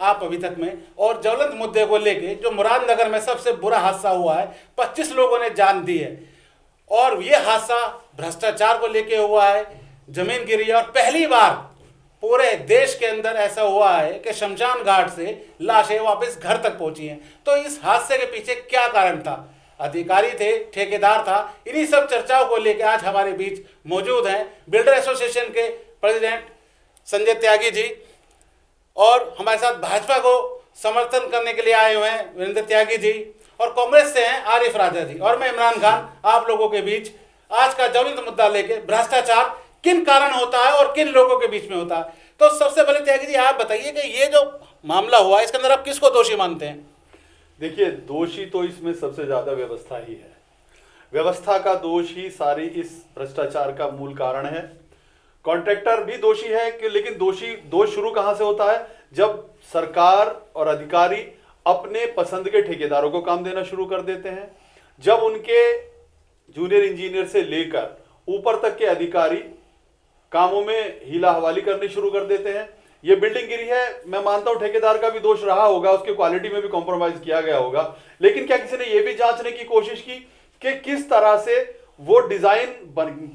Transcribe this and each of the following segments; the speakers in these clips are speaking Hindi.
आप अभी तक में? और ज्वलंत मुद्दे को लेके जो मुरादनगर में सबसे बुरा हादसा हुआ है, 25 लोगों ने जान दी है, और ये हादसा भ्रष्टाचार को लेके हुआ है, जमीन गिरी है, और पहली बार पूरे देश के अंदर ऐसा हुआ है कि शमशान घाट से लाशें वापस घर तक पहुंची हैं। तो इस हादसे के पीछे क्या कारण था? अधिकारी थे, ठेकेदार था? इन्हीं सब चर्चाओं को लेकर आज हमारे बीच मौजूद हैं बिल्डर एसोसिएशन के प्रेसिडेंट संजय त्यागी जी, और हमारे साथ भाजपा को समर्थन करने के लिए आए हुए हैं वीरेंद्र त्यागी जी, और कांग्रेस से हैं आरिफ राजा जी, और मैं इमरान खान, आप लोगों के बीच आज का ज्वलंत मुद्दा लेके भ्रष्टाचार किन कारण होता है और किन लोगों के बीच में होता है। तो सबसे पहले त्यागी जी आप बताइए कि ये जो मामला हुआ है इसके अंदर आप किसको दोषी मानते हैं? देखिए, दोषी तो इसमें सबसे ज्यादा व्यवस्था ही है। व्यवस्था का दोष ही सारी इस भ्रष्टाचार का मूल कारण है। कॉन्ट्रैक्टर भी दोषी है कि, लेकिन दोष शुरू कहां से होता है? जब सरकार और अधिकारी अपने पसंद के ठेकेदारों को काम देना शुरू कर देते हैं, जब उनके जूनियर इंजीनियर से लेकर ऊपर तक के अधिकारी कामों में हीला हवाली करनी शुरू कर देते हैं। ये बिल्डिंग गिरी है, मैं मानता हूं ठेकेदार का भी दोष रहा होगा, उसकी क्वालिटी में भी कॉम्प्रोमाइज किया गया होगा, लेकिन क्या किसी ने यह भी जांचने की कोशिश की कि किस तरह से वो डिजाइन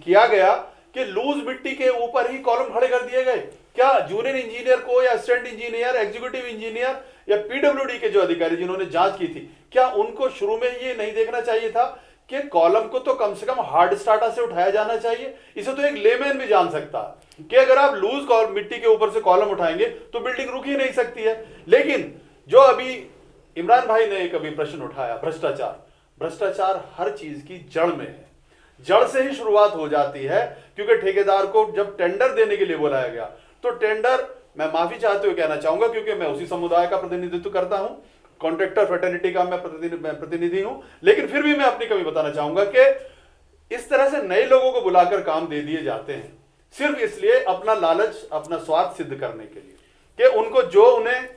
किया गया कि लूज मिट्टी के ऊपर ही कॉलम खड़े कर दिए गए? क्या जूनियर इंजीनियर को या असिस्टेंट इंजीनियर, एग्जीक्यूटिव इंजीनियर या पीडब्ल्यूडी के जो अधिकारी जिन्होंने जांच की थी, क्या उनको शुरू में ये नहीं देखना चाहिए था कि कॉलम को तो कम से कम हार्ड स्टार्टा से उठाया जाना चाहिए? इसे तो एक लेमैन भी जान सकता है कि अगर आप लूज मिट्टी के ऊपर से कॉलम उठाएंगे तो बिल्डिंग रुक ही नहीं सकती है। लेकिन जो अभी इमरान भाई ने एक अभी प्रश्न उठाया, भ्रष्टाचार हर चीज की जड़ में है। जड़ से ही शुरुआत हो जाती है, क्योंकि ठेकेदार को जब टेंडर देने के लिए बुलाया गया तो टेंडर, मैं माफी चाहते हुए कहना चाहूंगा क्योंकि मैं उसी समुदाय का प्रतिनिधित्व करता हूं, कॉन्ट्रैक्टर फ्रेटर्निटी का मैं प्रतिनिधि हूं, लेकिन फिर भी मैं अपनी कमी बताना चाहूंगा कि इस तरह से नए लोगों को बुलाकर काम दे दिए जाते हैं सिर्फ इसलिए अपना लालच, अपना स्वार्थ सिद्ध करने के लिए कि उनको जो उन्हें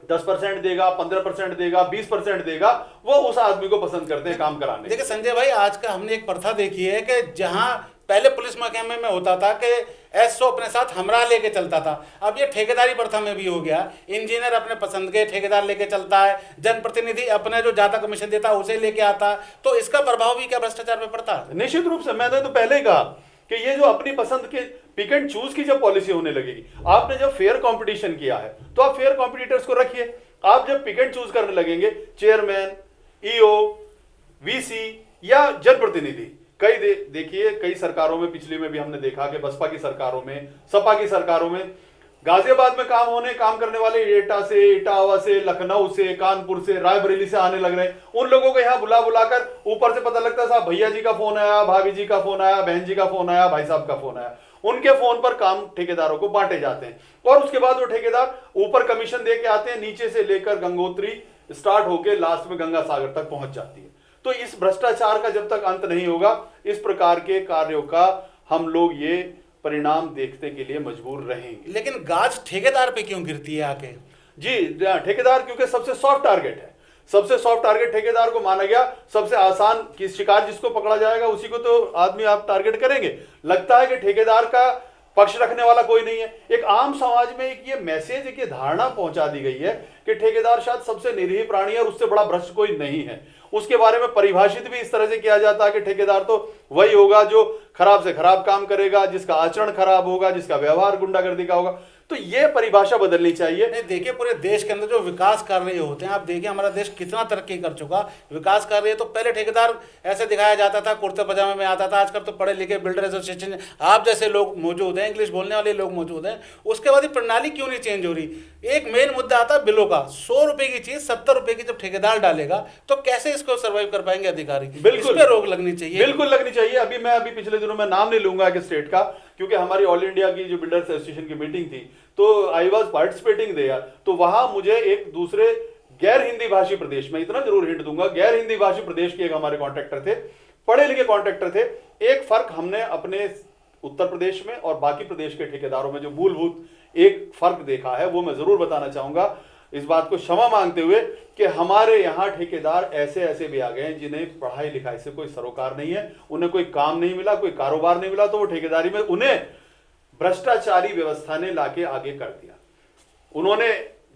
10% देगा, 15% देगा, 20% देगा, वो उस आदमी को पसंद करते हैं काम कराने। देखिए संजय भाई, आज का हमने एक प्रथा देखी है कि जहां पहले पुलिस महकमे में होता था कि एसओ अपने साथ हमरा लेके चलता था, अब ये ठेकेदारी प्रथा में भी हो गया। इंजीनियर अपने पसंद के ठेकेदार लेके चलता है, जनप्रतिनिधि अपने जो ज्यादा कमीशन देता है उसे लेके आता है। तो इसका प्रभाव भी क्या भ्रष्टाचार पे पड़ता है? निश्चित रूप से। मैंने तो पहले ही कहा कि ये जो अपनी पसंद के पिक एंड चूज की जब पॉलिसी होने लगेगी, आपने जब फेयर कंपटीशन किया है तो आप फेयर कॉम्पिटिटर्स को रखिए। आप जब पिक एंड चूज करने लगेंगे, चेयरमैन, ईओ, वीसी या जनप्रतिनिधि, देखिए कई सरकारों में, पिछली में भी हमने देखा कि बसपा की सरकारों में, सपा की सरकारों में, गाजियाबाद में काम करने वाले एटा से, इटावा से, लखनऊ से, कानपुर से, रायबरेली से आने लग रहे हैं। उन लोगों को यहाँ बुलाकर ऊपर से पता लगता है साहब भैया जी का फोन आया, भाभी जी का फोन आया, बहन जी का फोन आया, भाई साहब का फोन आया, उनके फोन पर काम ठेकेदारों को बांटे जाते हैं और उसके बाद वो ठेकेदार ऊपर कमीशन दे के आते हैं, नीचे से लेकर गंगोत्री स्टार्ट होकर लास्ट में गंगा सागर तक पहुंच जाती है। तो इस भ्रष्टाचार का जब तक अंत नहीं होगा, इस प्रकार के कार्यों का हम लोग ये परिणाम देखने के लिए मजबूर रहेंगे। लेकिन गाज ठेकेदार पे क्यों गिरती है आके? जी, ठेकेदार क्योंकि सबसे सॉफ्ट टारगेट है, सबसे सॉफ्ट टारगेट ठेकेदार को माना गया। सबसे आसान की शिकार जिसको पकड़ा जाएगा उसी को तो आदमी आप टारगेट करेंगे। लगता है कि ठेकेदार का पक्ष रखने वाला कोई नहीं है। एक आम समाज में एक ये मैसेज, एक ये धारणा पहुंचा दी गई है कि ठेकेदार शायद सबसे निरीह प्राणी है और उससे बड़ा भ्रष्ट कोई नहीं है। उसके बारे में परिभाषित भी इस तरह से किया जाता है कि ठेकेदार तो वही होगा जो खराब से खराब काम करेगा, जिसका आचरण खराब होगा, जिसका व्यवहार गुंडागर्दी का होगा। तो ये परिभाषा बदलनी चाहिए। नहीं, देखिए पूरे देश के अंदर जो विकास कार्य होते हैं, आप देखिए हमारा देश कितना तरक्की कर चुका। विकास कार्य तो पहले ठेकेदार ऐसे दिखाया जाता था, कुर्ते पजामे में आता था, आजकल तो पढ़े लिखे बिल्डर एसोसिएशन आप जैसे लोग मौजूद हैं, इंग्लिश बोलने वाले लोग मौजूद हैं। उसके बाद प्रणाली क्यों नहीं चेंज हो रही? एक मेन मुद्दा आता है बिलों का। 100 रुपए की चीज 70 रुपए की जब ठेकेदार डालेगा तो कैसे इसको सर्वाइव कर पाएंगे अधिकारी? बिल्कुल, इस पे रोक लगनी चाहिए, बिल्कुल लगनी चाहिए। अभी पिछले दिनों में नाम नहीं लूंगा कि स्टेट का, क्योंकि हमारी ऑल इंडिया की जो बिल्डर्स एसोसिएशन की मीटिंग थी तो आई वॉज पार्टिसिपेटिंग देयर। तो वहां मुझे एक दूसरे गैर हिंदी भाषी प्रदेश में, इतना जरूर हिंट दूंगा, गैर हिंदी भाषी प्रदेश के एक हमारे कॉन्ट्रैक्टर थे, पढ़े लिखे कॉन्ट्रैक्टर थे। एक फर्क हमने अपने उत्तर प्रदेश में और बाकी प्रदेश के ठेकेदारों में जो मूलभूत एक फर्क देखा है वो मैं जरूर बताना चाहूंगा, इस बात को क्षमा मांगते हुए कि हमारे यहाँ ठेकेदार ऐसे ऐसे भी आ गए हैं जिन्हें पढ़ाई लिखाई से कोई सरोकार नहीं है, उन्हें कोई काम नहीं मिला, कोई कारोबार नहीं मिला, तो वो ठेकेदारी में उन्हें भ्रष्टाचारी व्यवस्था ने लाके आगे कर दिया। उन्होंने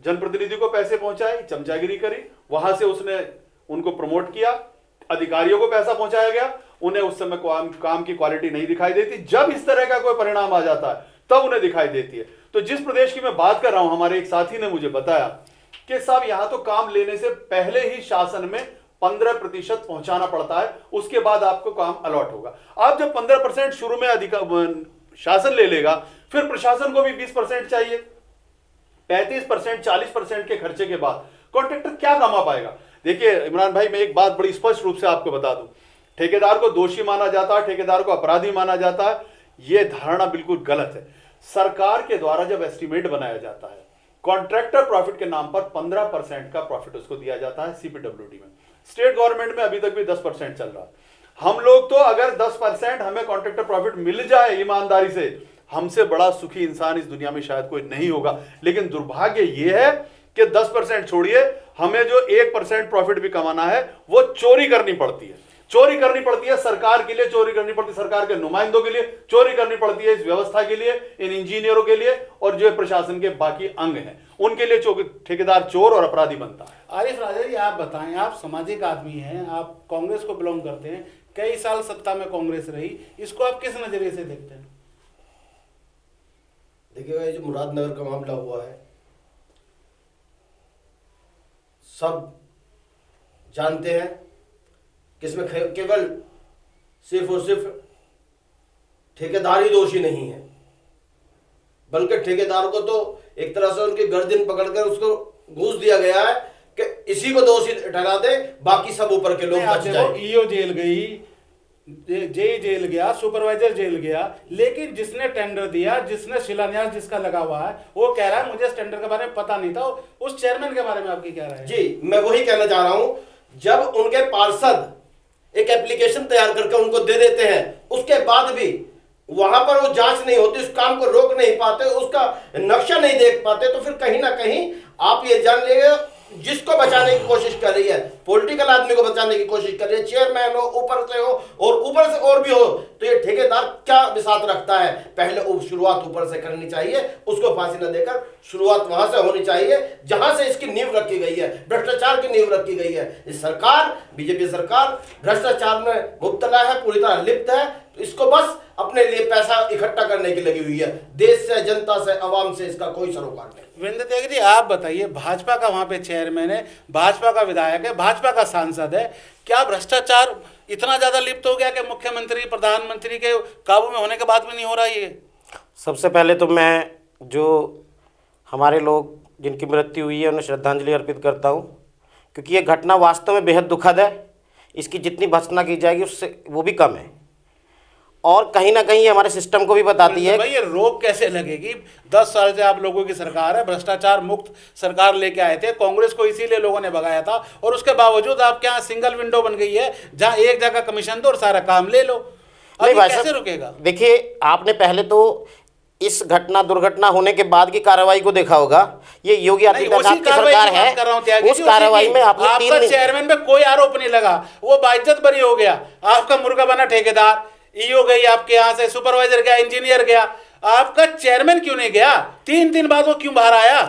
जनप्रतिनिधि को पैसे पहुंचाए, चमचागिरी करी, वहां से उसने उनको प्रमोट किया, अधिकारियों को पैसा पहुंचाया गया, उन्हें उस समय काम की क्वालिटी नहीं दिखाई देती। जब इस तरह का कोई परिणाम आ जाता है तब उन्हें दिखाई देती है। तो जिस प्रदेश की मैं बात कर रहा हूं, हमारे एक साथी ने मुझे बताया कि साहब यहां तो काम लेने से पहले ही शासन में 15% पहुंचाना पड़ता है, उसके बाद आपको काम अलॉट होगा। आप जब 15% शुरू में शासन ले लेगा, फिर प्रशासन को भी 20% चाहिए। 35%, 40% के खर्चे के बाद कॉन्ट्रैक्टर क्या कमा पाएगा? देखिए इमरान भाई, मैं एक बात बड़ी स्पष्ट रूप से आपको बता दूं, ठेकेदार को दोषी माना जाता है, ठेकेदार को अपराधी माना जाता है, यह धारणा बिल्कुल गलत है। सरकार के द्वारा जब एस्टीमेट बनाया जाता है, कॉन्ट्रैक्टर प्रॉफिट के नाम पर 15% का प्रॉफिट उसको दिया जाता है सीपीडब्ल्यूडी में। स्टेट गवर्नमेंट में अभी तक भी 10% चल रहा है। हम लोग तो अगर 10% हमें कॉन्ट्रैक्टर प्रॉफिट मिल जाए ईमानदारी से, हमसे बड़ा सुखी इंसान इस दुनिया में शायद कोई नहीं होगा। लेकिन दुर्भाग्य यह है कि 10% छोड़िए, हमें जो 1% प्रॉफिट भी कमाना है वो चोरी करनी पड़ती है। चोरी करनी पड़ती है सरकार के लिए, चोरी करनी पड़ती है सरकार के नुमाइंदों के लिए, चोरी करनी पड़ती है इस व्यवस्था के लिए, इन इंजीनियरों के लिए, और जो प्रशासन के बाकी अंग हैं उनके लिए ठेकेदार चोर और अपराधी बनता है। आरिफ राजा जी, आप बताएं, आप सामाजिक आदमी हैं, आप कांग्रेस को बिलोंग करते हैं, कई साल सत्ता में कांग्रेस रही, इसको आप किस नजरिए से देखते हैं? देखिए भाई, जो मुरादनगर का मामला हुआ है, सब जानते हैं कि इसमें केवल सिर्फ और सिर्फ ठेकेदार ही दोषी नहीं है, बल्कि ठेकेदार को तो एक तरह से उनकी गर्दन पकड़कर उसको घूस दिया गया है कि इसी को दोषी ठहरा दे, बाकी सब ऊपर के लोग बच जाए। ईओ जेल गई, जेई जेल गया, सुपरवाइजर जेल गया, लेकिन जिसने टेंडर दिया, जिसने शिलान्यास जिसका लगा हुआ है, वो कह रहा है मुझे इस टेंडर के बारे में पता नहीं था। उस चेयरमैन के बारे में आपकी क्या राय है? जी, मैं वही कहना चाह रहा हूं, जब उनके पार्षद एक एप्लीकेशन तैयार करके उनको दे देते हैं, उसके बाद भी वहां पर वो जांच नहीं होती, उस काम को रोक नहीं पाते, उसका नक्शा नहीं देख पाते, तो फिर कहीं ना कहीं आप ये जान लेंगे जिसको बचाने की कोशिश कर रही है, पॉलिटिकल आदमी को बचाने की कोशिश कर रही है, चेयरमैन हो, ऊपर से हो और ऊपर से और भी हो, तो ये ठेकेदार क्या बिसात रखता है? पहले शुरुआत ऊपर से करनी चाहिए, उसको फांसी न देकर शुरुआत वहां से होनी चाहिए जहां से इसकी नींव रखी गई है, भ्रष्टाचार की नींव रखी गई है। इस सरकार, बीजेपी सरकार भ्रष्टाचार में मुब्तला है, पूरी तरह लिप्त है, तो इसको बस अपने लिए पैसा इकट्ठा करने की लगी हुई है। देश से, जनता से, आवाम से इसका कोई सरोकार नहीं। वीरेंद्र त्यागी जी, आप बताइए, भाजपा का वहां पे चेयरमैन है, भाजपा का विधायक है, भाजपा का सांसद है, क्या भ्रष्टाचार इतना ज्यादा लिप्त हो गया कि मुख्यमंत्री, प्रधानमंत्री के काबू में होने के बाद भी नहीं हो रहा ये? सबसे पहले तो मैं जो हमारे लोग जिनकी मृत्यु हुई है उन्हें श्रद्धांजलि अर्पित करता हूँ, क्योंकि ये घटना वास्तव में बेहद दुखद है। इसकी जितनी भर्त्सना की जाएगी उससे वो भी कम है, और कहीं ना कहीं ये हमारे सिस्टम को भी बताती है। भाई, ये रोक कैसे लगेगी? 10 साल से आप लोगों की सरकार है, भ्रष्टाचार मुक्त सरकार लेके आए थे, कांग्रेस को इसीलिए लोगों ने भगाया था, और उसके बावजूद आपके यहाँ सिंगल विंडो बन गई है, जहां एक जगह कमीशन दो और सारा काम ले लो। अब ये कैसे रुकेगा? देखिए, आपने पहले तो इस दुर्घटना होने के बाद की कार्रवाई को देखा होगा। ये योगी आदित्यनाथ की सरकार है, उस कार्रवाई में आपका चेयरमैन पे कोई आरोप नहीं लगा, वो बाइज्जत बरी हो गया। आपका मुर्गा बना ठेकेदार, ईओ गई आपके यहाँ से, सुपरवाइजर गया, इंजीनियर गया, आपका चेयरमैन क्यों नहीं गया? 3 दिन बाद वो क्यों बाहर आया?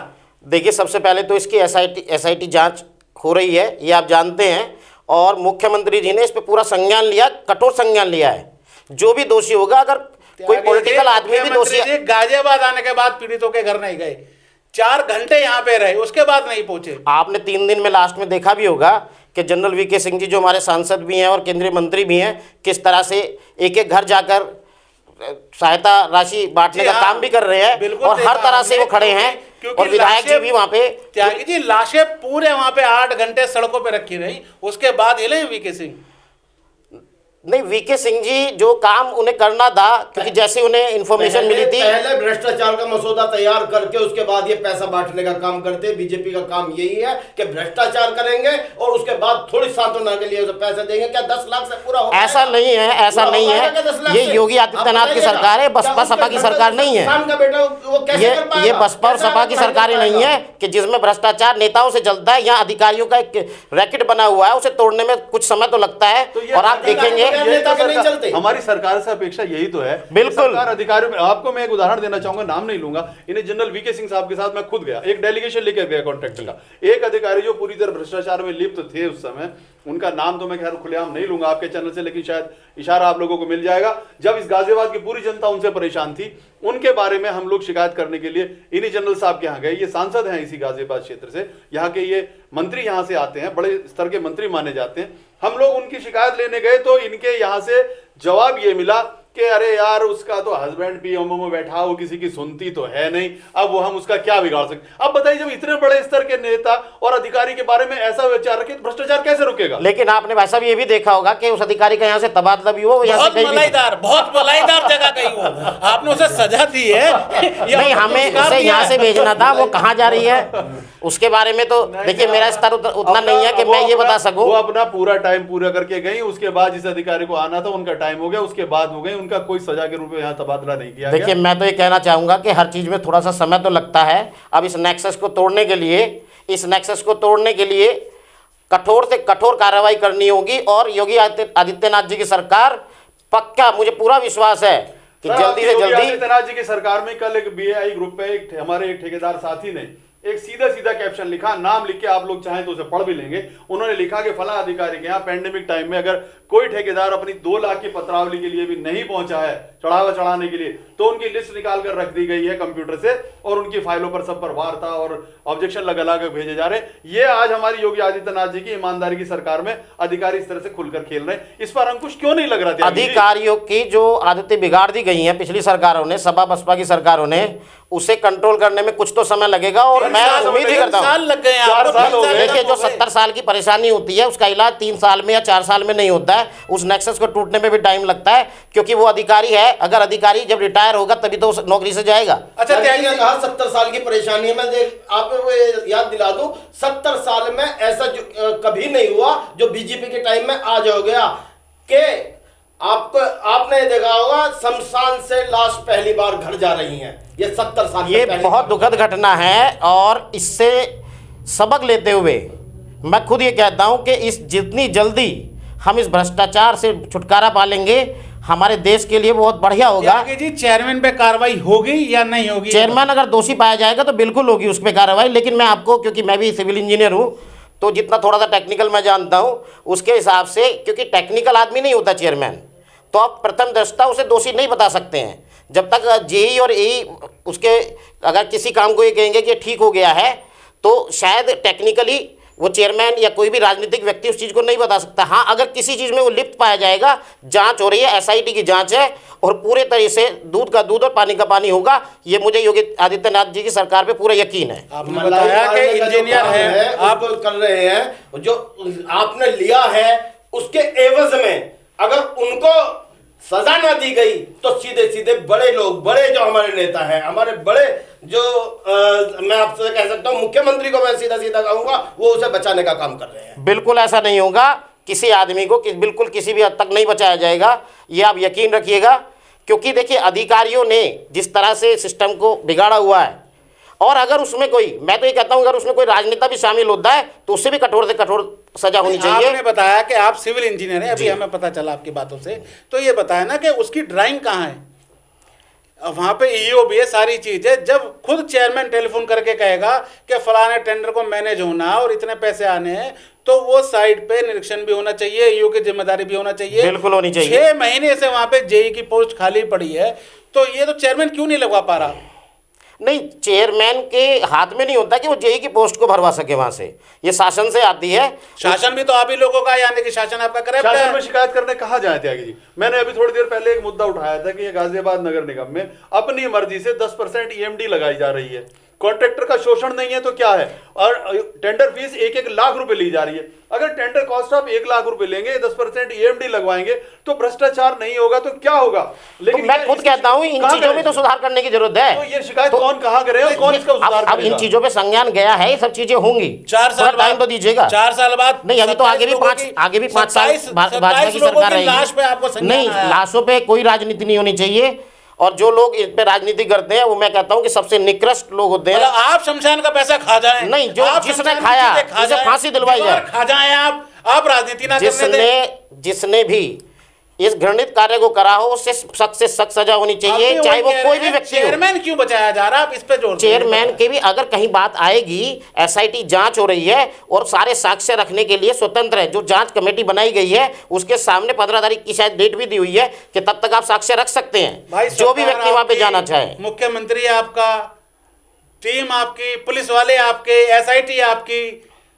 देखिए, सबसे पहले तो इसकी एसआईटी जांच हो रही है, ये आप जानते हैं, और मुख्यमंत्री जी ने इस पे पूरा संज्ञान लिया, कठोर संज्ञान लिया है। जो भी दोषी होगा, अगर कोई पॉलिटिकल आदमी भी दोषी है। गाजियाबाद आने के बाद पीड़ितों के घर नहीं गए, 4 घंटे यहाँ पे रहे, उसके बाद नहीं पहुंचे। आपने 3 दिन में लास्ट में देखा भी होगा कि जनरल वीके सिंह जी, जो हमारे सांसद भी हैं और केंद्रीय मंत्री भी हैं, किस तरह से एक एक घर जाकर सहायता राशि बांटने का काम भी कर रहे हैं, और हर तरह से वो खड़े हैं, और विधायक जी भी वहाँ पे। त्यागी जी, लाशें पूरे वहाँ पे 8 घंटे सड़कों पे रखी रही, उसके बाद हिले वीके सिंह? नहीं, वीके सिंह जी जो काम उन्हें करना था, क्योंकि जैसे उन्हें इन्फॉर्मेशन मिली थी, पहले भ्रष्टाचार का मसौदा तैयार करके उसके बाद ये पैसा बांटने का काम करते। बीजेपी का काम यही है कि भ्रष्टाचार करेंगे और उसके बाद थोड़ी सांत्वना के लिए उसे पैसे देंगे। क्या 10 लाख से पूरा हो? ऐसा नहीं है, ऐसा नहीं है। ये योगी आदित्यनाथ की सरकार है, बसपा सपा की सरकार नहीं है। ये बसपा और सपा की सरकारें नहीं है कि जिसमें भ्रष्टाचार नेताओं से चलता है। यहाँ अधिकारियों का एक रैकेट बना हुआ है, उसे तोड़ने में कुछ समय तो लगता है, और आप देखेंगे बगैर नेता के नहीं चलते। हमारी सरकार से अपेक्षा यही तो है। बिल्कुल। सरकार अधिकारियों, आपको मैं एक उदाहरण देना चाहूंगा, नाम नहीं लूंगा, इन्हें जनरल वीके सिंह साहब के साथ मैं खुद गया, एक डेलीगेशन लेकर गया कॉन्ट्रैक्टर का। एक अधिकारी जो पूरी तरह भ्रष्टाचार में लिप्त थे उस समय, उनका नाम तो मैं खैर खुलेआम नहीं लूंगा आपके चैनल से, लेकिन शायद इशारा आप लोगों को मिल जाएगा। जब इस गाजियाबाद की पूरी जनता उनसे परेशान थी, उनके बारे में हम लोग शिकायत करने के लिए इन्हीं जनरल साहब के यहाँ गए। ये सांसद हैं इसी गाजियाबाद क्षेत्र से, यहाँ के ये मंत्री यहाँ से आते हैं, बड़े स्तर के मंत्री माने जाते हैं। हम लोग उनकी शिकायत लेने गए तो इनके यहाँ से जवाब ये मिला कि अरे यार उसका तो हस्बैंड पीएमओ में बैठा हो, किसी की सुनती तो है नहीं, अब वो हम उसका क्या बिगाड़ सकते। अब बताइए, जब इतने बड़े स्तर के नेता और अधिकारी के बारे में ऐसा विचार रखे तो भ्रष्टाचार कैसे रुकेगा। लेकिन आपने भाई साहब ये भी देखा होगा कि उस अधिकारी का यहाँ से तबादला भी हुआ, वो यहाँ से बहुत कहीं भी बहुत मलाईदार जगह कहीं वो, आपने उसे सजा दी है। नहीं, हमें उसे यहाँ से भेजना था, वो कहाँ जा रही है उसके बारे में तो देखिए मेरा स्तर उतना नहीं है कि मैं ये बता सकूं। वो अपना पूरा टाइम पूरा करके गई, उसके बाद जिस अधिकारी को आना था उनका टाइम हो गया, उसके बाद हो गई, उनका कोई सजा के रूप में यहाँ तबादला नहीं किया गया। देखिए मैं तो ये कहना चाहूंगा कि हर चीज में थोड़ा सा समय तो लगता है। अब इस नेक्सस को तोड़ने के लिए कठोर से कठोर कार्रवाई करनी होगी और योगी आदित्यनाथ जी की सरकार, पक्का मुझे पूरा विश्वास है कि जल्दी से जल्दी। आदित्यनाथ जी की सरकार में कल एक बीएआई ग्रुप पे हमारे एक ठेकेदार साथी ने एक सीधा सीधा कैप्शन लिखा, नाम लिख के आप लोग चाहें तो उसे पढ़ भी लेंगे। उन्होंने लिखा कि फला अधिकारी के यहाँ पैंडेमिक टाइम में अगर कोई ठेकेदार अपनी 2 लाख की पत्रावली के लिए भी नहीं पहुंचा है चढ़ावा चढ़ाने के लिए, तो उनकी लिस्ट निकाल कर रख दी गई है कंप्यूटर से और उनकी फाइलों पर सब पर वार्ता और ऑब्जेक्शन लगा कर भेजे जा रहे हैं। ये आज हमारी योगी आदित्यनाथ जी की ईमानदारी की सरकार में अधिकारी इस तरह से खुलकर खेल रहे हैं। इस पर अंकुश क्यों नहीं लग रहा था? अधिकारियों की जो आदतें बिगाड़ दी गई हैं पिछली सरकारों ने, सपा बसपा की सरकारों ने, उसे कंट्रोल करने में कुछ तो समय लगेगा और मैं उम्मीद ही करता हूँ। देखिए जो 70 साल की परेशानी होती है उसका इलाज 3 साल में या 4 साल में नहीं होता है, उस नेक्सस को टूटने में भी टाइम लगता है, क्योंकि वो अधिकारी है। अगर अधिकारी जब रिटायर होगा तभी तो उस नौकरी से जाएगा। अच्छा, त्यागी ने कहा 70 साल की परेशानी है। मैं आपको याद दिला दूं, 70 साल में ऐसा कभी नहीं हुआ जो बीजेपी के टाइम में आज हो गया कि आपने देखा होगा शमशान से लाश पहली बार घर जा रही हैं। ये 70 साल ये बहुत दुखद घटना है और इससे सबक लेते हुए मैं खुद ये कहता हूं कि इस जितनी जल्दी हम इस भ्रष्टाचार से छुटकारा पा लेंगे हमारे देश के लिए बहुत बढ़िया होगा। जी चेयरमैन पे कार्रवाई होगी या नहीं होगी? चेयरमैन अगर दोषी पाया जाएगा तो बिल्कुल होगी उस पर कार्रवाई, लेकिन मैं आपको, क्योंकि मैं भी सिविल इंजीनियर हूँ, तो जितना थोड़ा सा टेक्निकल मैं जानता हूँ उसके हिसाब से, क्योंकि टेक्निकल आदमी नहीं होता चेयरमैन, तो आप प्रथम दृष्टा उसे दोषी नहीं बता सकते हैं। जब तक जेई और एई उसके अगर किसी काम को ये कहेंगे कि ठीक हो गया है, तो शायद टेक्निकली वो चेयरमैन या कोई भी राजनीतिक व्यक्ति उस चीज़ को नहीं बता सकता। हाँ, अगर किसी चीज़ में वो लिप्त पाया जाएगा, जांच हो रही है, एसआईटी की जांच है और पूरे तरह से दूध का दूध और पानी का पानी होगा, ये मुझे योगी आदित्यनाथ जी की सरकार पे पूरा यकीन है। आपने बताया कि इंजीनियर है, आप कर रहे हैं, जो आपने लिया है उसके एवज में अगर उनको सजा ना दी गई तो सीधे सीधे बड़े लोग, बड़े जो हमारे नेता हैं, हमारे बड़े जो मैं आपसे कह सकता हूं, मुख्यमंत्री को मैं सीधा सीधा कहूंगा, वो उसे बचाने का काम कर रहे हैं। बिल्कुल ऐसा नहीं होगा, किसी आदमी को बिल्कुल किसी भी हद तक नहीं बचाया जाएगा, ये आप यकीन रखिएगा। क्योंकि देखिए अधिकारियों ने जिस तरह से सिस्टम को बिगाड़ा हुआ है, और अगर उसमें कोई, मैं तो ये कहता हूं अगर उसमें कोई राजनेता भी शामिल होता है तो उससे भी कठोर से कठोर सजा होनी चाहिए। आपने बताया कि आप सिविल इंजीनियर हैं, अभी हमें पता चला आपकी बातों से, तो ये बताया ना कि उसकी ड्राइंग कहाँ है? वहां पे ईओ भी है, सारी चीज है। जब खुद चेयरमैन टेलीफोन करके कहेगा कि फलाने टेंडर को मैनेज होना और इतने पैसे आने हैं, तो वो साइड पे निरीक्षण भी होना चाहिए, ईओ की जिम्मेदारी भी होना चाहिए, बिल्कुल होनी चाहिए। 6 महीने से वहां पे जेई की पोस्ट खाली पड़ी है, तो ये तो चेयरमैन क्यों नहीं लगवा पा रहा? नहीं, चेयरमैन के हाथ में नहीं होता कि वो जेई की पोस्ट को भरवा सके, वहां से ये शासन से आती है। शासन भी तो आप ही लोगों का, यानी कि शासन आपका करे। शासन में शिकायत करने कहा जाए त्यागी जी? मैंने अभी थोड़ी देर पहले एक मुद्दा उठाया था कि ये गाजियाबाद नगर निगम में अपनी मर्जी से 10% ईएमडी लगाई जा रही है। कॉन्ट्रैक्टर का शोषण नहीं है तो क्या है? और टेंडर फीस 1-1 लाख रुपए ली जा रही है। अगर टेंडर कॉस्ट आप 1 लाख रुपए लेंगे, 10% ईएमडी लगवाएंगे तो भ्रष्टाचार नहीं होगा तो क्या होगा? लेकिन तो मैं खुद कहता हूं इन चीजों में तो सुधार करने की जरूरत है। तो ये शिकायत कौन कहां करे और कौन इसका सुधार करेगा? अब इन चीजों पे संज्ञान गया है, ये सब चीजें होंगी। 4 साल टाइम तो दीजिएगा। 4 साल बाद नहीं, अभी तो आगे भी 5 साल भाजपा की सरकार रहेगी। नहीं, लाशों पे कोई राजनीति नहीं होनी चाहिए, और जो लोग इस पे राजनीति करते हैं वो मैं कहता हूं कि सबसे निकृष्ट लोग होते हैं। आप शमशान का पैसा खा जाएं, नहीं, जो जिसने खाया उसे फांसी दिलवाई जाए, खा जाएं आप राजनीति ना करने दें। जिसने भी इस घृणित कार्य को करा हो उससे सख्त से सख्त सजा होनी चाहिए, चाहे वो कोई भी व्यक्ति हो। चेयरमैन क्यों बचाया जा रहा है, आप इस पे जोर चेयरमैन की भी अगर कहीं बात आएगी, एसआईटी जांच हो रही है और सारे साक्ष्य रखने के लिए स्वतंत्र है, जो जांच कमेटी बनाई गई है उसके सामने 15 तारीख की शायद डेट भी दी हुई है कि तब तक आप साक्ष्य रख सकते हैं, जो भी व्यक्ति वहां पे जाना चाहे। मुख्यमंत्री आपका, टीम आपकी, पुलिस वाले आपके, एसआईटी आपकी,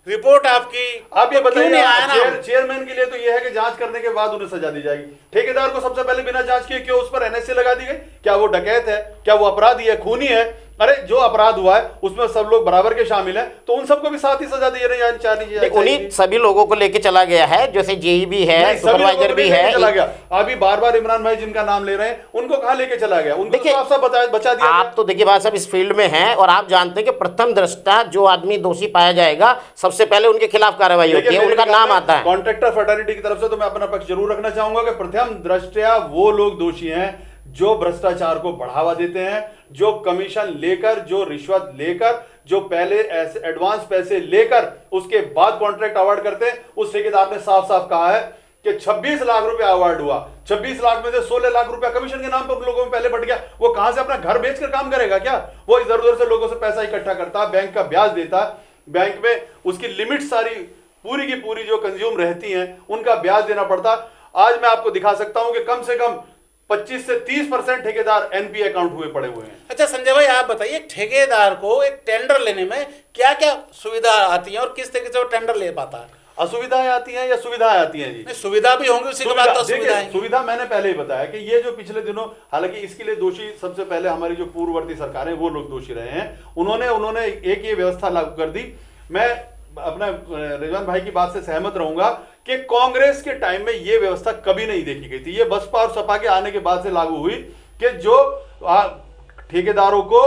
रिपोर्ट आपकी, आप ये बताइए बताइए चेयरमैन के लिए तो ये है कि जांच करने के बाद उन्हें सजा दी जाएगी। ठेकेदार को सबसे पहले बिना जांच किए क्यों उस पर एनएसए लगा दी गई? क्या वो डकैत है? क्या वो अपराधी है, खूनी है? अरे जो अपराध हुआ है उसमें सब लोग बराबर के शामिल हैं, तो उन सबको भी साथ ही सजा दी जानी चाहिए। उन्हीं सभी लोगों को लेके चला गया है, जैसे जेई भी है, सुपरवाइजर भी है। चला गया अभी बार बार इमरान भाई जिनका नाम ले रहे हैं उनको कहां लेके चला गया? उनको देखिए, तो आप सब बचा दिया। आप तो देखिए भाई साहब इस फील्ड में हैं और आप जानते हैं कि प्रथम दृष्टा जो आदमी दोषी पाया जाएगा सबसे पहले उनके खिलाफ कार्रवाई होती है, उनका नाम आता है। कॉन्ट्रैक्टर फैटर्निटी की तरफ से तो मैं अपना पक्ष जरूर रखना चाहूंगा कि प्रथम दृष्टया वो लोग दोषी हैं जो भ्रष्टाचार को बढ़ावा देते हैं, जो कमीशन लेकर, जो रिश्वत लेकर, जो पहले ऐसे एडवांस पैसे लेकर उसके बाद कॉन्ट्रैक्ट अवार्ड करते हैं। उस ठेकेदार ने साफ साफ कहा है कि 26 लाख रुपए अवार्ड हुआ, 26 लाख में से 16 लाख रुपया कमीशन के नाम पर उन लोगों में पहले बढ़ गया। वो कहां से अपना घर बेचकर काम करेगा क्या? वो इधर उधर से लोगों से पैसा इकट्ठा करता, बैंक का ब्याज देता, बैंक में उसकी लिमिट सारी पूरी की पूरी जो कंज्यूम रहती हैं उनका ब्याज देना पड़ता। आज मैं आपको दिखा सकता हूं कि कम से कम 25 से 30% ठेकेदार एनपीए अकाउंट हुए पड़े हुए हैं। अच्छा संजय भाई, आप बताइए ठेकेदार को एक टेंडर लेने में क्या क्या सुविधा आती है और किस तरीके से वो टेंडर ले पाता है? असुविधाएं आती हैं या सुविधाएं आती हैं? जी सुविधा भी होंगी, उसी के बाद तो सुविधा मैंने पहले ही बताया कि ये जो पिछले दिनों, हालांकि इसके लिए दोषी सबसे पहले हमारी जो पूर्ववर्ती सरकारें वो लोग दोषी रहे हैं, उन्होंने एक ये व्यवस्था लागू कर दी। मैं अपना रिजवान भाई की बात से सहमत रहूंगा कि कांग्रेस के टाइम में ये व्यवस्था कभी नहीं देखी गई थी। ये बसपा और सपा के आने के बाद से लागू हुई कि जो ठेकेदारों को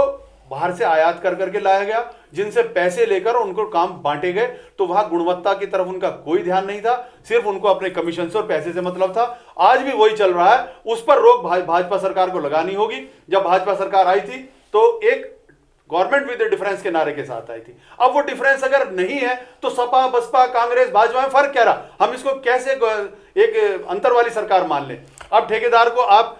बाहर से आयात कर करके लाया गया, जिनसे पैसे लेकर उनको काम बांटे गए, तो वहां गुणवत्ता की तरफ उनका कोई ध्यान नहीं था, सिर्फ उनको अपने कमीशन से और पैसे से मतलब था। आज भी वही चल रहा है, उस पर रोक भाजपा सरकार को लगानी होगी। जब भाजपा सरकार आई थी तो एक गवर्नमेंट विद डिफरेंस के नारे के साथ आई थी। अब वो डिफरेंस अगर नहीं है तो सपा, बसपा, कांग्रेस, भाजपा में फर्क क्या रहा? हम इसको कैसे एक अंतर वाली सरकार मान लें? अब ठेकेदार को आप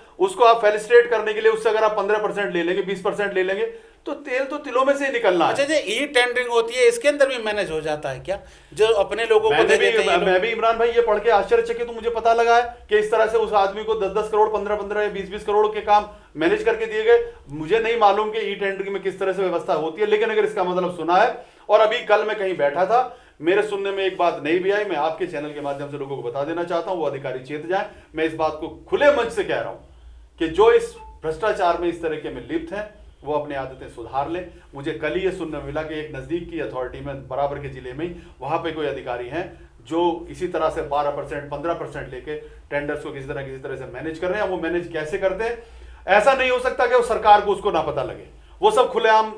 फेलिसिटेट करने के लिए उससे अगर आप 15% ले लेंगे, 20% ले लेंगे, तो तेल तो तिलों में से निकलना। अच्छा, ई टेंडरिंग होती है, इसके अंदर भी मैनेज हो जाता है क्या, जो अपने लोगों को दे देते हैं? मैं भी इमरान भाई ये पढ़ के आश्चर्यचकित, तो मुझे पता लगा है कि इस तरह से उस आदमी को 10-10 करोड़, 15-15 या 20-20 करोड़ के काम मैनेज करके दिए गए। मुझे नहीं मालूम कि ई टेंडरिंग में किस तरह से व्यवस्था होती है, लेकिन अगर इसका मतलब सुना है, और अभी कल मैं कहीं बैठा था, मेरे सुनने में एक बात नहीं भी आई, मैं आपके चैनल के माध्यम से लोगों को बता देना चाहता हूं, वो अधिकारी चेत जाए। मैं इस बात को खुले मंच से कह रहा हूं कि जो इस भ्रष्टाचार में इस तरीके में लिप्त हैं वो अपनी आदतें सुधार लें। मुझे कल ही ये सुनने मिला कि एक नजदीक की अथॉरिटी में, बराबर के जिले में ही, वहां पे कोई अधिकारी हैं जो इसी तरह से 12%, 15% लेके टेंडर्स को किसी तरह से मैनेज कर रहे हैं। वो मैनेज कैसे करते हैं? ऐसा नहीं हो सकता कि वो सरकार को उसको ना पता लगे, वो सब खुलेआम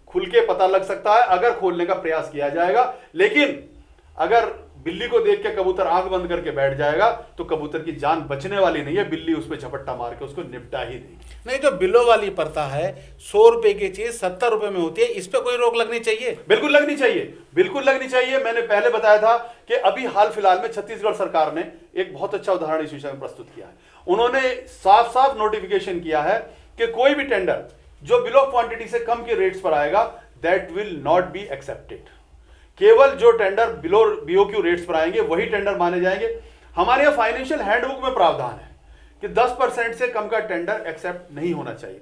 खुल के पता लग सकता है अगर खोलने का प्रयास किया जाएगा। लेकिन अगर बिल्ली को देख के कबूतर आंख बंद करके बैठ जाएगा तो कबूतर की जान बचने वाली नहीं है, बिल्ली उस पर झपट्टा मार के उसको निपटा ही देगी। नहीं, जो बिलो वाली प्रथा है, 100 रुपए की चीज 70 रुपए में होती है, इस पे कोई रोक लगनी चाहिए? बिल्कुल लगनी चाहिए, बिल्कुल लगनी चाहिए। मैंने पहले बताया था कि अभी हाल फिलहाल में छत्तीसगढ़ सरकार ने एक बहुत अच्छा उदाहरण इस विषय में प्रस्तुत किया है। उन्होंने साफ साफ नोटिफिकेशन किया है कि कोई भी टेंडर जो बिलो क्वांटिटी से कम के रेट्स पर आएगा, that will not be accepted. केवल जो टेंडर बिलो बीओक्यू रेट्स पर आएंगे वही टेंडर माने जाएंगे। हमारे यहाँ फाइनेंशियल हैंडबुक में प्रावधान है कि 10% से कम का टेंडर एक्सेप्ट नहीं होना चाहिए।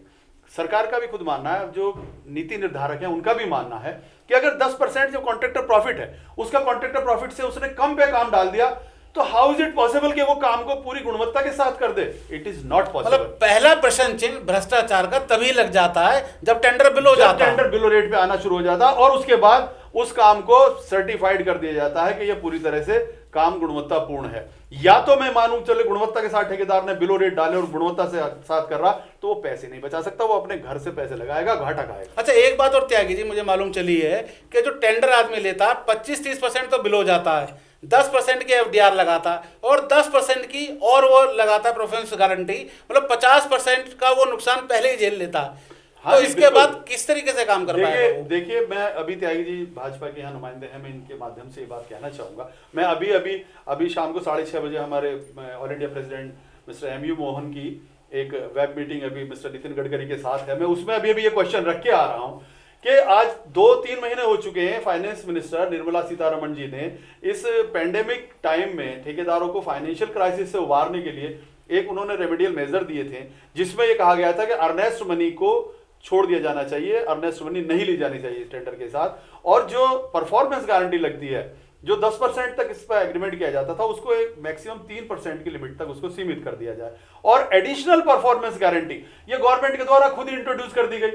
सरकार का भी खुद मानना है, जो नीति निर्धारक है उनका भी मानना है कि अगर 10% जो कॉन्ट्रैक्टर प्रॉफिट है, उसका कॉन्ट्रैक्टर प्रॉफिट से उसने कम पे काम डाल दिया, तो हाउ इज इट पॉसिबल कि वो काम को पूरी गुणवत्ता के साथ कर दे? It is not possible. मतलब पहला प्रश्न चिन्ह भ्रष्टाचार का तभी लग जाता है जब टेंडर बिलो जाता है, टेंडर बिलो रेट पे आना शुरू हो जाता है, और उसके बाद उस काम को सर्टिफाइड कर दिया जाता है कि यह पूरी तरह से काम गुणवत्तापूर्ण है। या तो मैं मानूं चले गुणवत्ता के साथ ठेकेदार ने बिलो रेट डाले और गुणवत्ता से साथ कर रहा, तो वो पैसे नहीं बचा सकता, वो अपने घर से पैसे लगाएगा, घाटा खाएगा। अच्छा, एक बात और त्यागी जी, मुझे मालूम चली है कि जो टेंडर आदमी लेता है 25-30% तो बिलो जाता है, 10% की एफडीआर लगाता है और 10% की और वो लगाता है परफॉर्मेंस गारंटी, मतलब 50% का वो नुकसान पहले ही झेल लेता है। तो इसके बाद किस तरीके से काम कर पाएगा? देखिए, मैं अभी त्यागी जी भाजपा के यहाँ नुमाइंदे हैं, मैं इनके माध्यम से ये बात कहना चाहूंगा। मैं अभी शाम को 6:30 बजे हमारे all India president mister MU Mohan की एक वेब मीटिंग अभी मिस्टर नितिन गडकरी के साथ है, मैं उसमें अभी ये क्वेश्चन रख के आ रहा हूं कि आज 2-3 महीने हो चुके हैं, फाइनेंस मिनिस्टर निर्मला सीतारमण जी ने इस पेंडेमिक टाइम में ठेकेदारों को फाइनेंशियल क्राइसिस से उबारने के लिए एक उन्होंने रेमेडियल मेजर दिए थे, जिसमें ये कहा गया था कि अर्नेस्ट मनी को छोड़ दिया जाना चाहिए, अर्नेस्ट मनी नहीं ली जानी चाहिए टेंडर के साथ, और जो परफॉर्मेंस गारंटी लगती है जो 10% तक इस पर एग्रीमेंट किया जाता था उसको एक मैक्सिमम 3% की लिमिट तक उसको सीमित कर दिया जाए, और एडिशनल परफॉर्मेंस गारंटी ये गवर्नमेंट के द्वारा खुद ही इंट्रोड्यूस कर दी गई।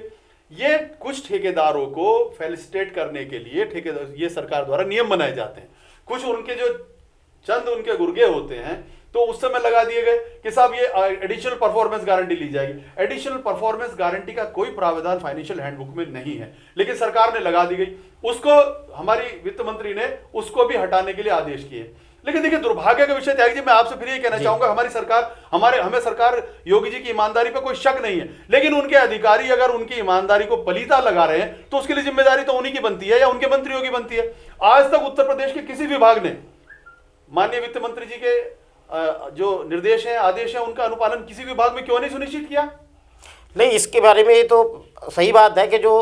ये कुछ ठेकेदारों को फेलिसिटेट करने के लिए ठेकेदार ये सरकार द्वारा नियम बनाए जाते हैं, कुछ उनके जो चंद उनके गुर्गे होते हैं तो उस समय लगा दिए गए कि साहब ये एडिशनल परफॉर्मेंस गारंटी ली जाएगी। एडिशनल परफॉर्मेंस गारंटी का कोई प्रावधान फाइनेंशियल हैंडबुक में नहीं है, लेकिन सरकार ने लगा दी गई, उसको हमारी वित्त मंत्री ने उसको भी हटाने के लिए आदेश किए। लेकिन देखिए दुर्भाग्य का विषय त्यागी जी, मैं आपसे फिर ये कहना चाहूंगा, हमारी सरकार हमें सरकार योगी जी की ईमानदारी पर कोई शक नहीं है, लेकिन उनके अधिकारी अगर उनकी ईमानदारी को पलीता लगा रहे हैं तो उसके लिए जिम्मेदारी तो उन्हीं की बनती है या उनके मंत्रियों की बनती है। आज तक उत्तर प्रदेश के किसी विभाग ने माननीय वित्त मंत्री जी के जो निर्देश हैं आदेश हैं उनका अनुपालन किसी विभाग में क्यों नहीं सुनिश्चित किया? नहीं, इसके बारे में ये तो सही बात है कि जो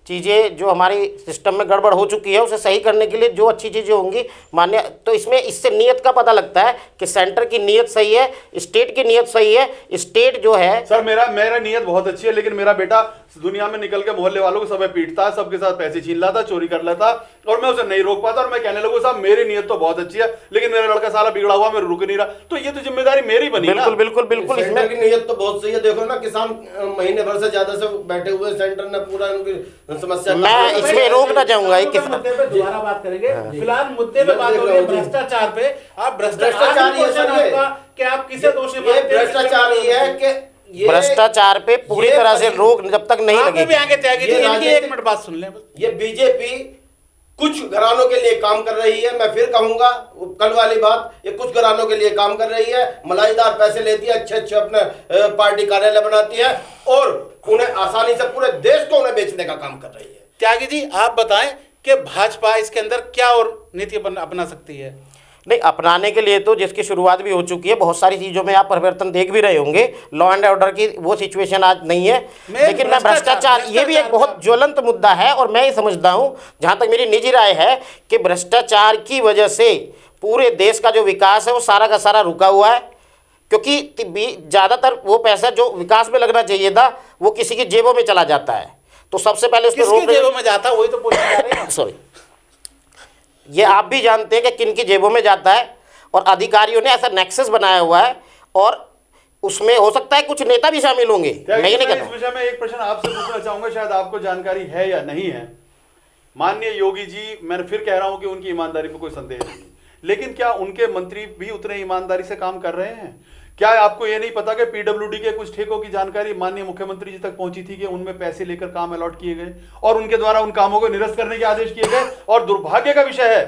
चीज़ें जो हमारी सिस्टम में गड़बड़ हो चुकी है उसे सही करने के लिए जो अच्छी चीज़ें होंगी मान्य, तो इसमें इससे नीयत का पता लगता है कि सेंटर की नीयत सही है, स्टेट की नीयत सही है। स्टेट जो है सर मेरा नीयत बहुत अच्छी है, लेकिन मेरा बेटा दुनिया में निकल के मोहल्ले वालों को सब पीटता है, सबके साथ पैसे छीन लाता, चोरी कर लेता, और मैं उसे नहीं रोक पाता, और मैं कहने लगूं साहब मेरी नीयत तो बहुत अच्छी है लेकिन मेरा लड़का साला बिगड़ा हुआ मेरे रुक नहीं रहा, तो ये तो जिम्मेदारी मेरी बनी। बिल्कुल बिल्कुल बिल्कुल, सेंटर की नीयत तो बहुत सही है। देखो ना, किसान महीने भर से ज्यादा से बैठे हुए, सेंटर ने पूरा उनकी समस्या मैं इसमें रोकना चाहूंगा मुद्दे पे दोबारा बात करेंगे, फिलहाल मुद्दे पे बात हो रही है भ्रष्टाचार पे। आप भ्रष्टाचार ये कि आप किसे दोषी मानते हैं? भ्रष्टाचार ये है कि भ्रष्टाचार पे पूरी तरह से रोक जब तक नहीं आगे भी लगेगी। आगे त्यागी जी, इनकी एक मिनट बात सुन लें। ये बीजेपी कुछ घरानों के लिए काम कर रही है, मैं फिर कहूंगा कल वाली बात, ये कुछ घरानों के लिए काम कर रही है, मलाईदार पैसे लेती है, अच्छे अच्छे अपने पार्टी कार्यालय बनाती है और उन्हें आसानी से पूरे देश को उन्हें बेचने का काम कर रही है। त्यागी जी आप बताएं कि भाजपा इसके अंदर क्या और नीति अपना सकती है? नहीं, अपनाने के लिए तो जिसकी शुरुआत भी हो चुकी है, बहुत सारी चीज़ों में आप परिवर्तन देख भी रहे होंगे। लॉ एंड ऑर्डर की वो सिचुएशन आज नहीं है, लेकिन मैं भ्रष्टाचार, ये भी एक बहुत ज्वलंत मुद्दा है और मैं ये समझता हूँ, जहाँ तक मेरी निजी राय है, कि भ्रष्टाचार की वजह से पूरे देश का जो विकास है वो सारा का सारा रुका हुआ है, क्योंकि ज़्यादातर वो पैसा जो विकास में लगना चाहिए था वो किसी की जेबों में चला जाता है। तो सबसे पहले उसको किसकी जेबों में जाता है वही तो पूछने जा रहे हैं। सॉरी, ये आप भी जानते हैं कि किन की जेबों में जाता है, और अधिकारियों ने ऐसा नेक्सस बनाया हुआ है, और उसमें हो सकता है कुछ नेता भी शामिल होंगे। मैं ये नहीं कहता। इस विषय में एक प्रश्न आपसे पूछना चाहूंगा, शायद आपको जानकारी है या नहीं है। माननीय योगी जी, मैं फिर कह रहा हूं कि उनकी ईमानदारी पर कोई संदेह नहीं, लेकिन क्या उनके मंत्री भी उतने ईमानदारी से काम कर रहे हैं? क्या आपको ये नहीं पता कि पीडब्ल्यूडी के कुछ ठेकों की जानकारी माननीय मुख्यमंत्री जी तक पहुंची थी कि उनमें पैसे लेकर काम अलॉट किए गए और उनके द्वारा उन कामों को निरस्त करने के आदेश किए गए, और दुर्भाग्य का विषय है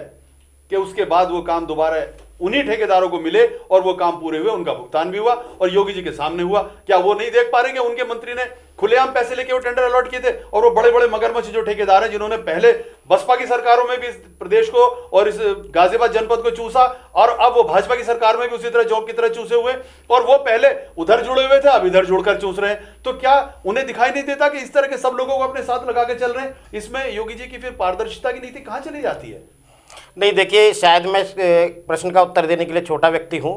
कि उसके बाद वो काम दोबारा उन्हीं ठेकेदारों को मिले और वो काम पूरे हुए, उनका भुगतान भी हुआ और योगी जी के सामने हुआ। क्या वो नहीं देख पा रहे कि उनके मंत्री ने खुलेआम पैसे लेके वो टेंडर अलॉट किए थे, और वो बड़े बड़े मगरमच्छ जो ठेकेदार हैं जिन्होंने पहले बसपा की सरकारों में भी इस प्रदेश को और इस गाजियाबाद जनपद को चूसा, और अब वो भाजपा की सरकार में भी उसी तरह जॉब की तरह चूसे हुए, और वो पहले उधर जुड़े हुए थे अब इधर जुड़कर चूस रहे हैं, तो क्या उन्हें दिखाई नहीं देता कि इस तरह के सब लोगों को अपने साथ लगा के चल रहे हैं? इसमें योगी जी की फिर पारदर्शिता की नीति कहां चली जाती है? नहीं, देखिए, शायद मैं इस प्रश्न का उत्तर देने के लिए छोटा व्यक्ति हूँ,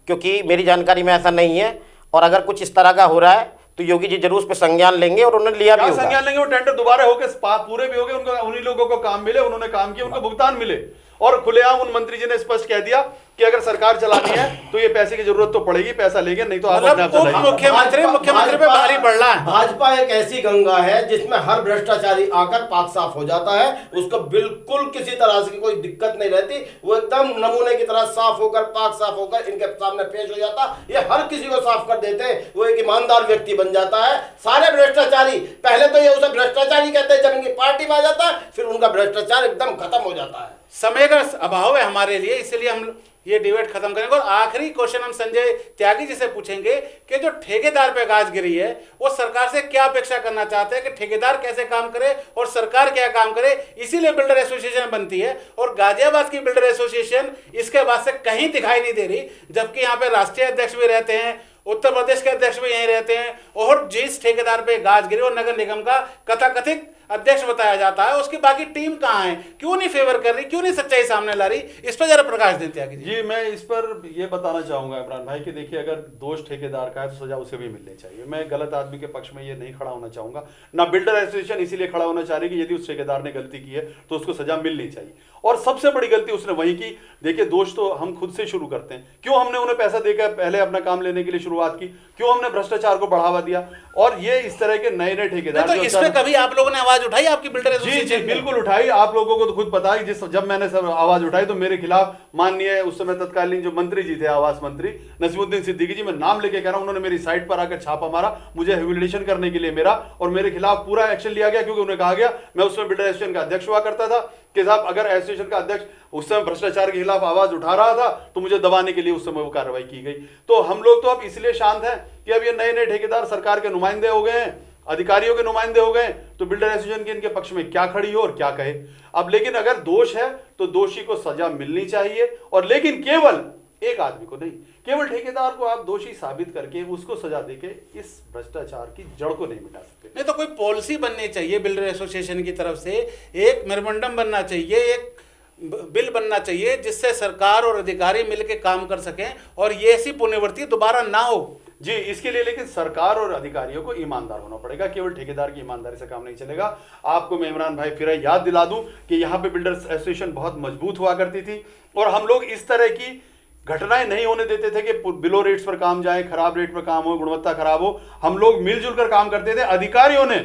क्योंकि मेरी जानकारी में ऐसा नहीं है, और अगर कुछ इस तरह का हो रहा है तो योगी जी जरूर उस पर संज्ञान लेंगे, और उन्होंने लिया भी होगा। संज्ञान लेंगे? वो टेंडर दोबारा होकर पूरे भी हो गए, उनको उन्हीं लोगों को काम मिले, उन्होंने काम किया, उनको भुगतान मिले, और खुलेआम उन मंत्री जी ने स्पष्ट कह दिया कि अगर सरकार चलानी है तो ये पैसे की जरूरत तो पड़ेगी, पैसा लेंगे, नहीं तो आप अपने आप चलाइए। मुख्यमंत्री पे भारी पड़ना है। भाजपा एक ऐसी गंगा है जिसमें हर भ्रष्टाचारी आकर पाक साफ हो जाता है, उसको बिल्कुल किसी तरह से कोई दिक्कत नहीं रहती, वो एकदम नमूने की तरह साफ होकर पाक साफ होकर इनके सामने पेश हो जाता, ये हर किसी को साफ कर देते हैं, वो एक ईमानदार व्यक्ति बन जाता है। सारे भ्रष्टाचारी, पहले तो ये उसे भ्रष्टाचारी कहते हैं, जब इनकी पार्टी में आ जाता है फिर उनका भ्रष्टाचार एकदम खत्म हो जाता है। समय का अभाव है हमारे लिए, इसलिए हम ये डिबेट खत्म करेंगे। और आखिरी क्वेश्चन हम संजय त्यागी जी से पूछेंगे कि जो ठेकेदार पे गाज गिरी है वो सरकार से क्या अपेक्षा करना चाहते हैं कि ठेकेदार कैसे काम करे और सरकार क्या काम करे, इसीलिए बिल्डर एसोसिएशन बनती है। और गाजियाबाद की बिल्डर एसोसिएशन इसके बाद से कहीं दिखाई नहीं दे रही, जबकि यहाँ पे राष्ट्रीय अध्यक्ष भी रहते हैं, उत्तर प्रदेश के अध्यक्ष भी यहीं रहते हैं, और जिस ठेकेदार पे गाज गिरी और नगर निगम का कथाकथित अध्यक्ष बताया जाता है, उसकी बाकी टीम कहाँ है, क्यों नहीं फेवर कर रही, क्यों नहीं सच्चाई सामने ला रही, इस पर जरा प्रकाश दें त्यागी जी। जी, मैं इस पर ये बताना चाहूंगा इमरान भाई कि देखिए, अगर दोष ठेकेदार का है तो सजा उसे भी मिलनी चाहिए। मैं गलत आदमी के पक्ष में ये नहीं खड़ा होना चाहूंगा, ना बिल्डर एसोसिएशन इसीलिए खड़ा होना चाह रही कि यदि उस ठेकेदार ने गलती की है तो उसको सजा मिलनी चाहिए। और सबसे बड़ी गलती उसने वही की। देखिए, दोष तो हम खुद से शुरू करते हैं। क्यों हमने उन्हें पैसा देकर पहले अपना काम लेने के लिए शुरुआत की, क्यों हमने भ्रष्टाचार को बढ़ावा दिया, और ये इस तरह के नए नए ठेकेदार। तो इसमें कभी आप लोगों ने आवाज उठाई आपकी बिल्डर जी जी बिल्कुल उठाई। आप लोगों को तो खुद पता है, जब मैंने सब आवाज उठाई तो मेरे खिलाफ माननीय उस समय तत्कालीन जो मंत्री जी थे, आवास मंत्री नसीमुद्दीन सिद्दीकी जी, मैं नाम लेके कह रहा हूं, उन्होंने मेरी साइट पर आकर छापा मारा, मुझे ह्यूमिलिएशन करने के लिए मेरा, और मेरे खिलाफ पूरा एक्शन लिया गया। क्योंकि उन्हें कहा गया, मैं उसमें बिल्डर एसोसिएशन का अध्यक्ष हुआ करता था, कि साहब अगर एसोसिएशन का अध्यक्ष उस समय भ्रष्टाचार के खिलाफ आवाज उठा रहा था तो मुझे दबाने के लिए उस समय वो कार्रवाई की गई। तो हम लोग तो अब इसलिए शांत हैं कि अब ये नए नए ठेकेदार सरकार के नुमाइंदे हो गए हैं, अधिकारियों के नुमाइंदे हो गए, तो बिल्डर एसोसिएशन के इनके पक्ष में क्या खड़ी हो और क्या कहे। अब लेकिन अगर दोष है तो दोषी को सजा मिलनी चाहिए, और लेकिन केवल एक आदमी को नहीं, केवल ठेकेदार को आप दोषी साबित करके उसको सजा देके इस भ्रष्टाचार की जड़ को नहीं मिटा सकते। नहीं तो कोई पॉलिसी बननी चाहिए बिल्डर एसोसिएशन की तरफ से, एक मेमोरेंडम बनना चाहिए, एक बिल बनना चाहिए जिससे सरकार और अधिकारी मिलकर काम कर सकें और ये ऐसी पुनरावृत्ति दोबारा ना हो। जी, इसके लिए लेकिन सरकार और अधिकारियों को ईमानदार होना पड़ेगा, केवल ठेकेदार की ईमानदारी से काम नहीं चलेगा। आपको मैं इमरान भाई फिर याद दिला दूं कि यहाँ पे बिल्डर्स एसोसिएशन बहुत मजबूत हुआ करती थी, और हम लोग इस तरह की घटनाएं नहीं होने देते थे कि बिलो रेट्स पर काम जाए, खराब रेट पर काम हो, गुणवत्ता खराब हो। हम लोग मिलजुल कर काम करते थे। अधिकारियों ने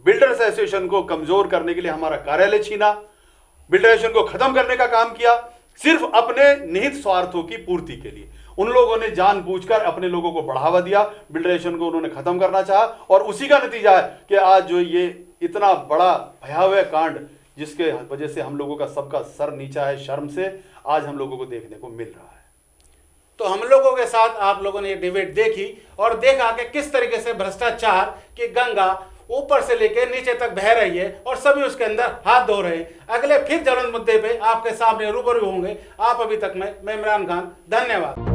बिल्डर्स एसोसिएशन को कमजोर करने के लिए हमारा कार्यालय छीना, बिल्डर एसोसिएशन को खत्म करने का काम किया, सिर्फ अपने निहित स्वार्थों की पूर्ति के लिए। उन लोगों ने जानबूझकर अपने लोगों को बढ़ावा दिया, बिल्डर एसोसिएशन को उन्होंने खत्म करना चाहा, और उसी का नतीजा है कि आज जो ये इतना बड़ा भयावह कांड, जिसके वजह से हम लोगों का सबका सर नीचा है शर्म से, आज हम लोगों को देखने को मिल रहा है। तो हम लोगों के साथ आप लोगों ने ये डिबेट देखी और देखा कि किस तरीके से भ्रष्टाचार की गंगा ऊपर से लेकर नीचे तक बह रही है और सभी उसके अंदर हाथ धो रहे हैं। अगले फिर ज्वलंत मुद्दे पे आपके सामने रूबरू होंगे। आप अभी तक मैं इमरान खान, धन्यवाद।